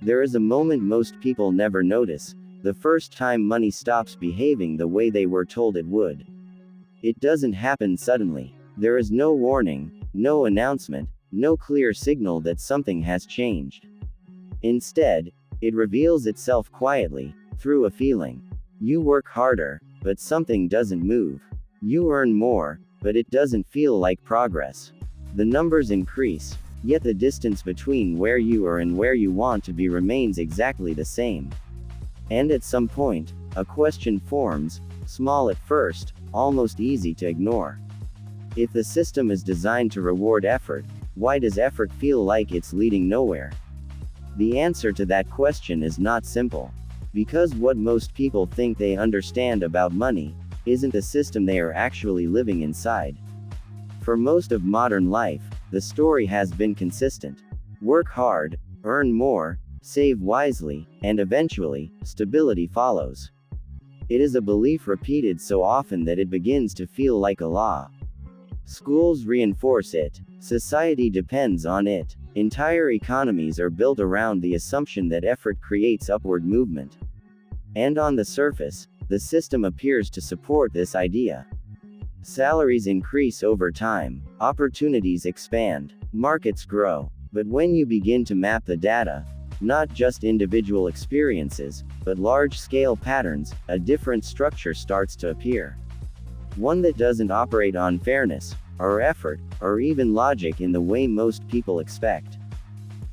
There is a moment most people never notice, the first time money stops behaving the way they were told it would. It doesn't happen suddenly. There is no warning, no announcement, no clear signal that something has changed. Instead, it reveals itself quietly, through a feeling. You work harder, but something doesn't move. You earn more, but it doesn't feel like progress. The numbers increase, yet the distance between where you are and where you want to be remains exactly the same. And at some point, a question forms, small at first, almost easy to ignore. If the system is designed to reward effort, why does effort feel like it's leading nowhere? The answer to that question is not simple. Because what most people think they understand about money isn't the system they are actually living inside. For most of modern life, the story has been consistent. Work hard, earn more, save wisely, and eventually, stability follows. It is a belief repeated so often that it begins to feel like a law. Schools reinforce it, society depends on it, entire economies are built around the assumption that effort creates upward movement. And on the surface, the system appears to support this idea. Salaries increase over time, opportunities expand, markets grow, but when you begin to map the data, not just individual experiences, but large-scale patterns, a different structure starts to appear. One that doesn't operate on fairness, or effort, or even logic in the way most people expect.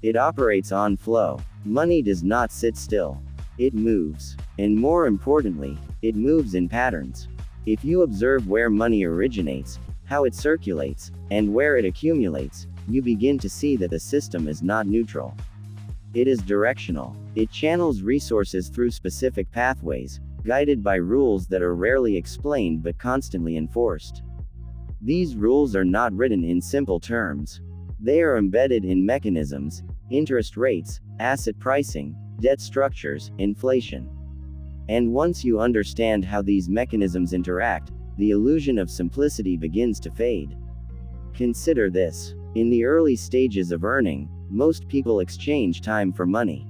It operates on flow. Money does not sit still. It moves. And more importantly, it moves in patterns. If you observe where money originates, how it circulates, and where it accumulates, you begin to see that the system is not neutral. It is directional. It channels resources through specific pathways, guided by rules that are rarely explained but constantly enforced. These rules are not written in simple terms. They are embedded in mechanisms, interest rates, asset pricing, debt structures, inflation. And once you understand how these mechanisms interact, the illusion of simplicity begins to fade. Consider this. In the early stages of earning, most people exchange time for money.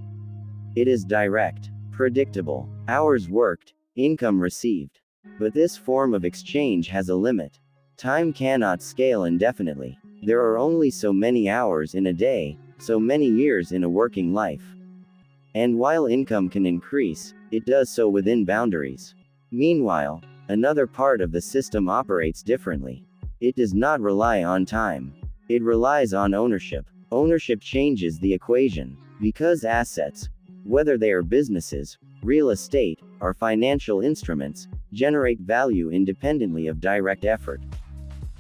It is direct, predictable, hours worked, income received. But this form of exchange has a limit. Time cannot scale indefinitely. There are only so many hours in a day, so many years in a working life. And while income can increase, it does so within boundaries. Meanwhile, another part of the system operates differently. It does not rely on time. It relies on ownership. Ownership changes the equation, because assets, whether they are businesses, real estate, or financial instruments, generate value independently of direct effort.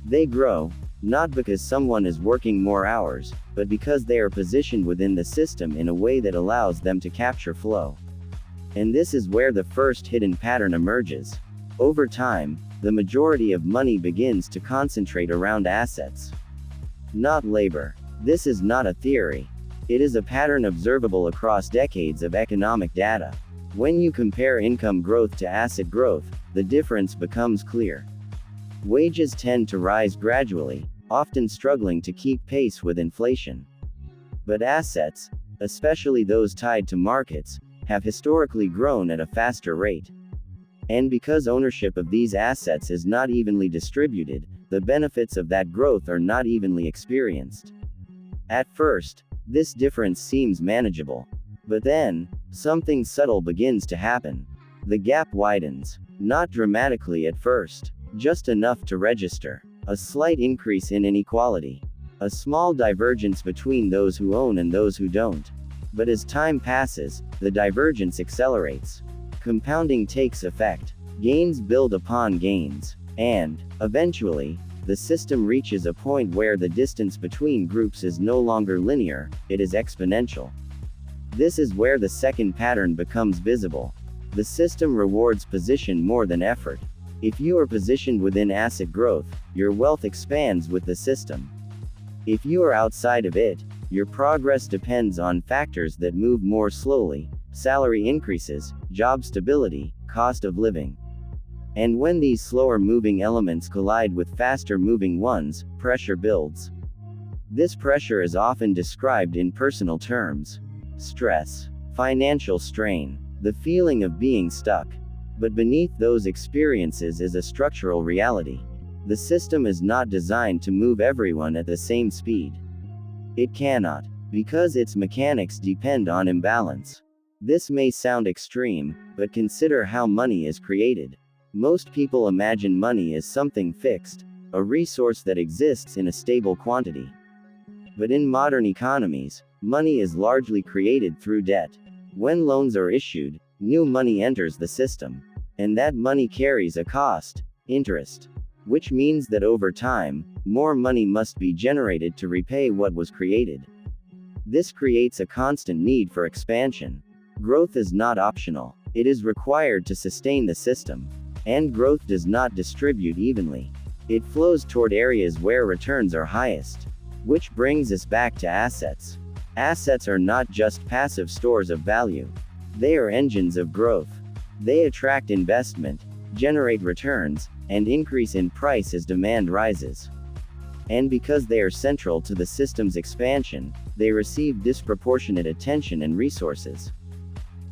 They grow, not because someone is working more hours, but because they are positioned within the system in a way that allows them to capture flow. And this is where the first hidden pattern emerges. Over time, the majority of money begins to concentrate around assets, not labor. This is not a theory. It is a pattern observable across decades of economic data. When you compare income growth to asset growth, the difference becomes clear. Wages tend to rise gradually, often struggling to keep pace with inflation. But assets, especially those tied to markets, have historically grown at a faster rate. And because ownership of these assets is not evenly distributed, the benefits of that growth are not evenly experienced. At first, this difference seems manageable. But then, something subtle begins to happen. The gap widens. Not dramatically at first, just enough to register. A slight increase in inequality. A small divergence between those who own and those who don't. But as time passes, the divergence accelerates. Compounding takes effect. Gains build upon gains. And, eventually, the system reaches a point where the distance between groups is no longer linear, it is exponential. This is where the second pattern becomes visible. The system rewards position more than effort. If you are positioned within asset growth, your wealth expands with the system. If you are outside of it, your progress depends on factors that move more slowly: salary increases, job stability, cost of living. And when these slower moving elements collide with faster moving ones, pressure builds. This pressure is often described in personal terms. stress, financial strain, the feeling of being stuck. But beneath those experiences is a structural reality. The system is not designed to move everyone at the same speed. It cannot, because its mechanics depend on imbalance. This may sound extreme, but consider how money is created. Most people imagine money as something fixed, a resource that exists in a stable quantity. But in modern economies, money is largely created through debt. When loans are issued, new money enters the system. And that money carries a cost, interest. Which means that over time, more money must be generated to repay what was created. This creates a constant need for expansion. Growth is not optional. It is required to sustain the system. And growth does not distribute evenly. It flows toward areas where returns are highest. Which brings us back to assets. Assets are not just passive stores of value. They are engines of growth. They attract investment, generate returns, and increase in price as demand rises. And because they are central to the system's expansion, they receive disproportionate attention and resources.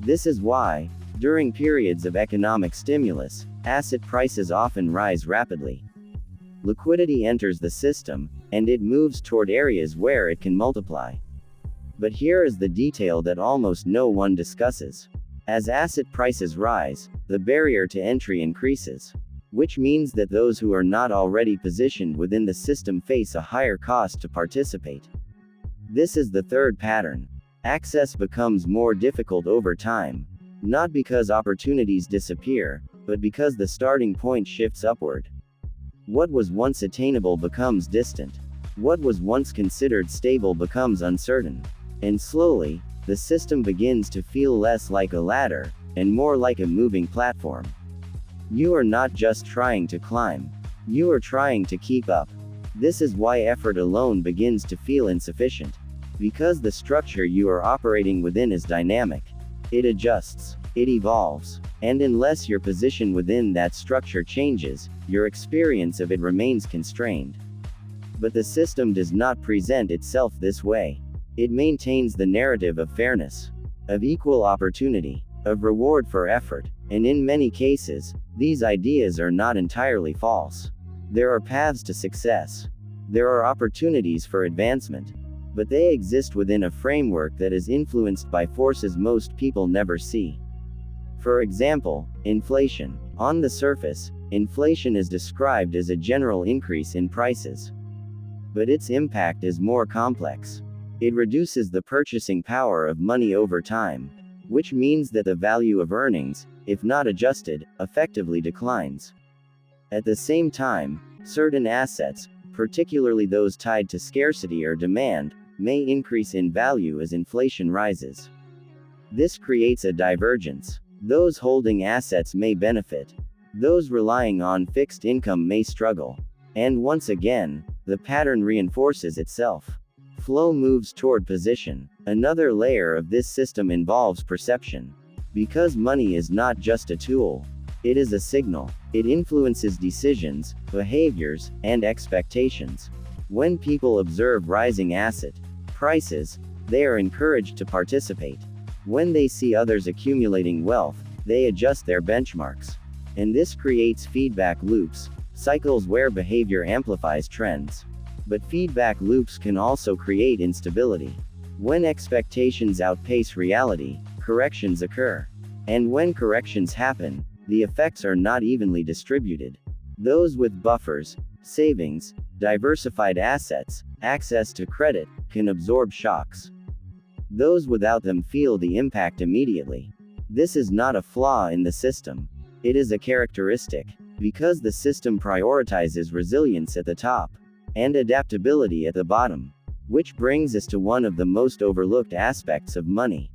This is why, during periods of economic stimulus, asset prices often rise rapidly. Liquidity enters the system, and it moves toward areas where it can multiply. But here is the detail that almost no one discusses. As asset prices rise, the barrier to entry increases. Which means that those who are not already positioned within the system face a higher cost to participate. This is the third pattern. Access becomes more difficult over time. Not because opportunities disappear, but because the starting point shifts upward. What was once attainable becomes distant. What was once considered stable becomes uncertain. And slowly, the system begins to feel less like a ladder, and more like a moving platform. You are not just trying to climb. You are trying to keep up. This is why effort alone begins to feel insufficient. Because the structure you are operating within is dynamic. It adjusts. It evolves. And unless your position within that structure changes, your experience of it remains constrained. But the system does not present itself this way. It maintains the narrative of fairness, of equal opportunity, of reward for effort, and in many cases, these ideas are not entirely false. There are paths to success. There are opportunities for advancement. But they exist within a framework that is influenced by forces most people never see. For example, inflation. On the surface, inflation is described as a general increase in prices. But its impact is more complex. It reduces the purchasing power of money over time, which means that the value of earnings, if not adjusted, effectively declines. At the same time, certain assets, particularly those tied to scarcity or demand, may increase in value as inflation rises. This creates a divergence. Those holding assets may benefit. Those relying on fixed income may struggle. And once again, the pattern reinforces itself. Flow moves toward position. Another layer of this system involves perception. Because money is not just a tool. It is a signal. It influences decisions, behaviors, and expectations. When people observe rising asset prices, they are encouraged to participate. When they see others accumulating wealth, they adjust their benchmarks. And this creates feedback loops, cycles where behavior amplifies trends. But feedback loops can also create instability. When expectations outpace reality, corrections occur. And when corrections happen, the effects are not evenly distributed. Those with buffers, savings, diversified assets, access to credit, can absorb shocks. Those without them feel the impact immediately. This is not a flaw in the system. It is a characteristic, because the system prioritizes resilience at the top, and adaptability at the bottom. Which brings us to one of the most overlooked aspects of money.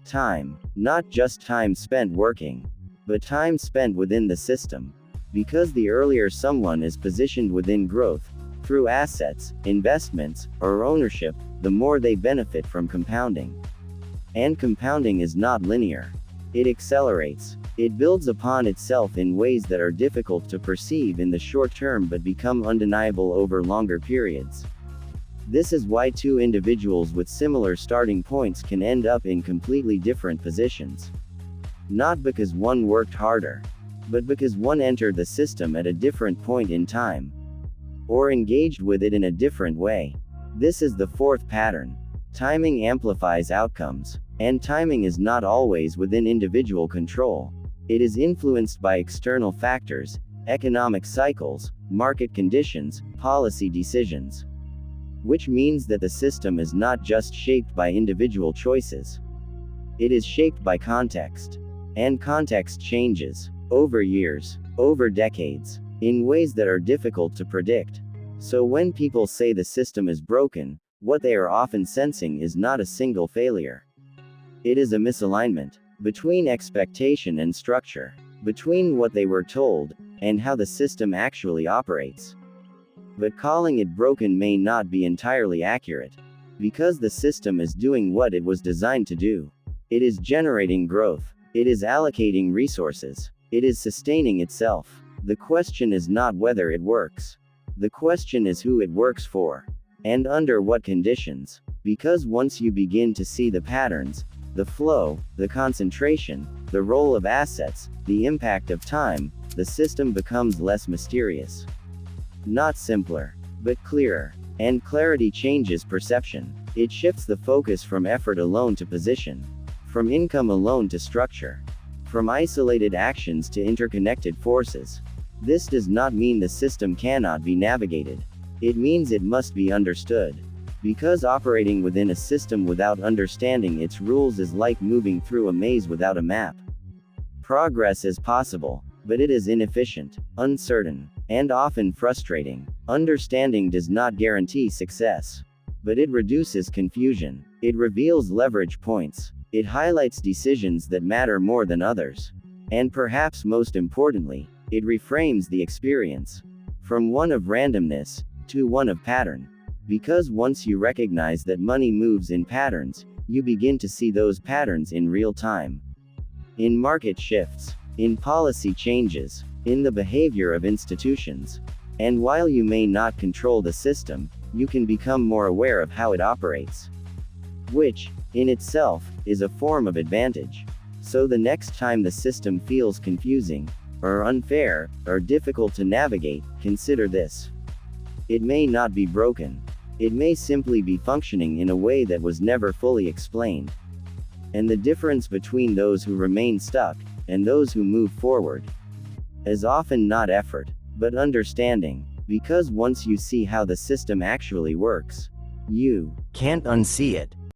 Time. Not just time spent working, but time spent within the system. Because the earlier someone is positioned within growth, through assets, investments, or ownership, the more they benefit from compounding. And compounding is not linear. It accelerates. It builds upon itself in ways that are difficult to perceive in the short term but become undeniable over longer periods. This is why two individuals with similar starting points can end up in completely different positions. Not because one worked harder, but because one entered the system at a different point in time, or engaged with it in a different way. This is the fourth pattern. Timing amplifies outcomes, and timing is not always within individual control. It is influenced by external factors, economic cycles, market conditions, policy decisions. Which means that the system is not just shaped by individual choices. It is shaped by context. And context changes, over years, over decades, in ways that are difficult to predict. So when people say the system is broken, what they are often sensing is not a single failure. It is a misalignment between expectation and structure, between what they were told, and how the system actually operates. But calling it broken may not be entirely accurate, because the system is doing what it was designed to do. It is generating growth. It is allocating resources. It is sustaining itself. The question is not whether it works. The question is who it works for, and under what conditions. Because once you begin to see the patterns, the flow, the concentration, the role of assets, the impact of time, the system becomes less mysterious. Not simpler, but clearer. And clarity changes perception. It shifts the focus from effort alone to position, from income alone to structure, from isolated actions to interconnected forces. This does not mean the system cannot be navigated. It means it must be understood. Because operating within a system without understanding its rules is like moving through a maze without a map. Progress is possible, but it is inefficient, uncertain, and often frustrating. Understanding does not guarantee success, but it reduces confusion. It reveals leverage points. It highlights decisions that matter more than others. And perhaps most importantly, it reframes the experience from one of randomness to one of pattern. Because once you recognize that money moves in patterns, you begin to see those patterns in real time. In market shifts, in policy changes, in the behavior of institutions. And while you may not control the system, you can become more aware of how it operates. Which, in itself, is a form of advantage. So the next time the system feels confusing, or unfair, or difficult to navigate, consider this. It may not be broken. It may simply be functioning in a way that was never fully explained. And the difference between those who remain stuck, and those who move forward, is often not effort, but understanding. Because once you see how the system actually works, you can't unsee it.